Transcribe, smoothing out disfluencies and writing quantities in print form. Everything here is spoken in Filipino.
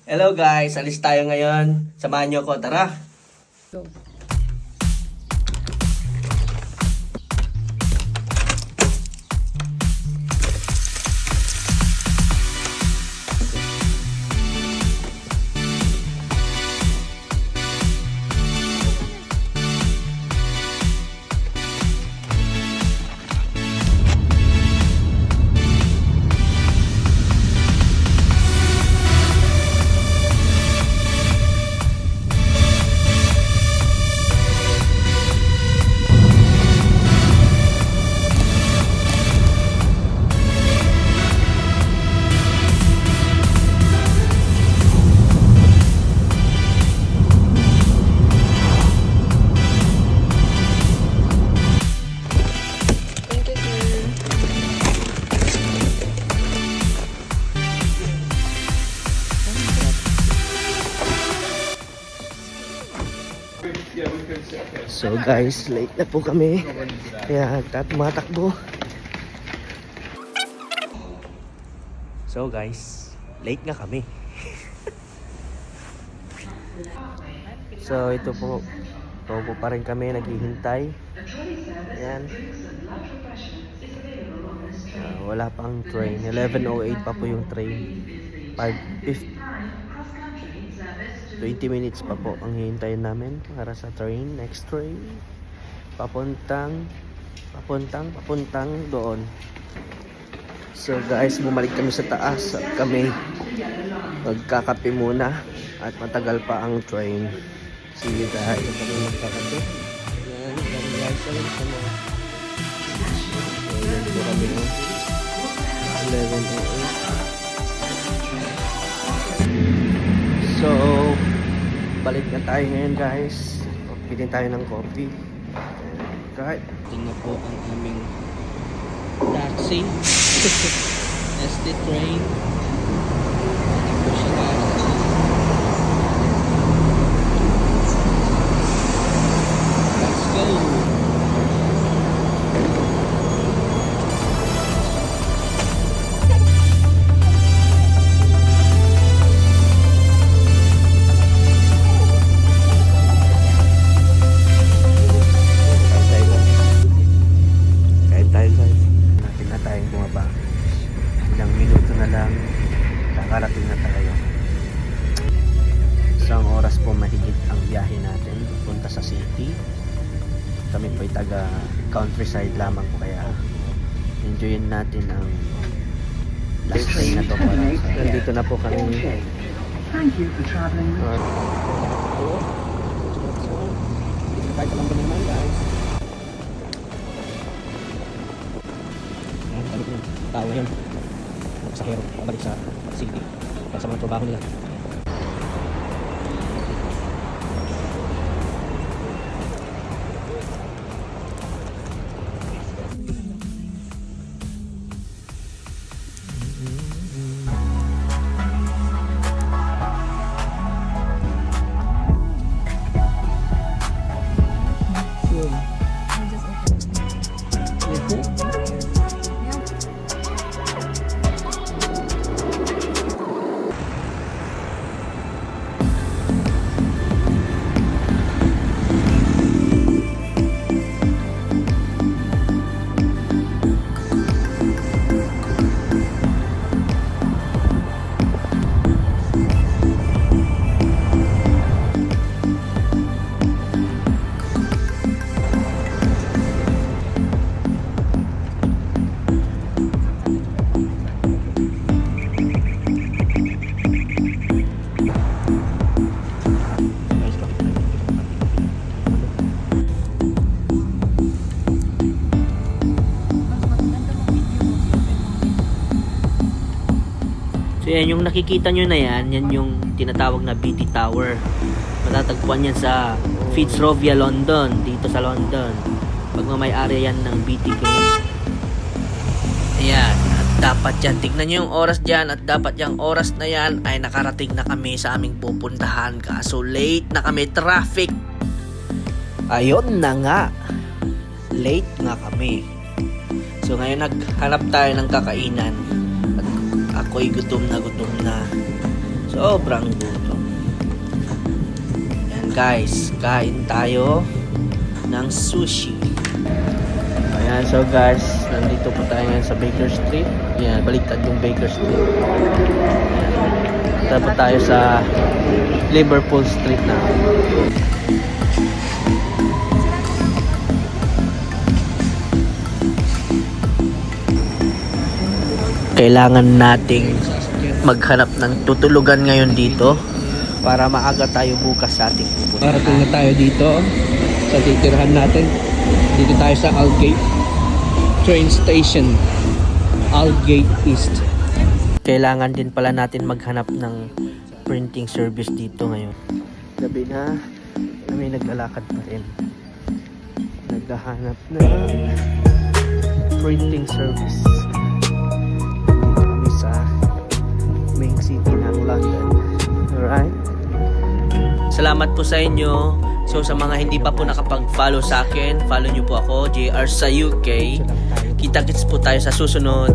Hello guys, alis tayo ngayon. Samahan niyo ko, tara. Go. Thank you, sir. So guys, late na po kami. Kaya tumatakbo. So guys, late nga kami. So ito po pa rin kami naghihintay. Ayan. Wala pang train. 11:08 pa po yung train. 20 minutes pa po ang hihintayin namin para sa train, next train. Papuntang doon. So guys, bumalik kami sa taas at kami magkakape muna at matagal pa ang train. See you guys. Kami magkakape. Ayan, guys, alam sa mga. Ayan po kami. 11:08. So, balik na tayo ngayon guys. Pili tayo ng coffee. Right. Tingnan po ang aming taxi. SD train. Ito po siya guys. Let's go! Kakarating na tayo. Isang oras po mahigit ang biyahe natin punta sa city. Kami po ay taga countryside lamang po, kaya enjoyin natin ang last train na to para nandito na po kami. Thank you for traveling. Kahit alam ba naman guys. Balik na. Tao yan. Pasahero, pabalik sa city para sa mga trabaho nila. So yan, yung nakikita nyo na yan yung tinatawag na BT Tower. Matatagpuan yan sa Fitzrovia, London, dito sa London. Pagmamay-ari yan ng BT Group. Ayan, at dapat yan, tignan nyo yung oras dyan, at dapat yung oras na yan ay nakarating na kami sa aming pupuntahan. Kaso late na kami, traffic. Ayun na nga, late nga kami. So ngayon naghanap tayo ng kakainan. At ako'y gutom na. So Sobrang gutom. Yan guys, kain tayo ng sushi. Ayan, so guys, nandito po tayo ngayon sa Baker Street. Yan, baliktad yung Baker Street. Ayan. Punta po tayo sa Liverpool Street na. Kailangan nating maghanap ng tutulugan ngayon dito para maaga tayo bukas sa ating pupuntahan. Parating na tayo dito sa titirahan natin. Dito tayo sa Aldgate train station, Aldgate East. Kailangan din pala natin maghanap ng printing service dito ngayon. Gabi na, may naglalakad pa rin. Naghahanap ng printing service. Dito kami sa main city ng London. Alright? Salamat po sa inyo. So sa mga hindi pa po nakapag-follow sa akin, follow nyo po ako, JR sa UK. Kita-kits po tayo sa susunod.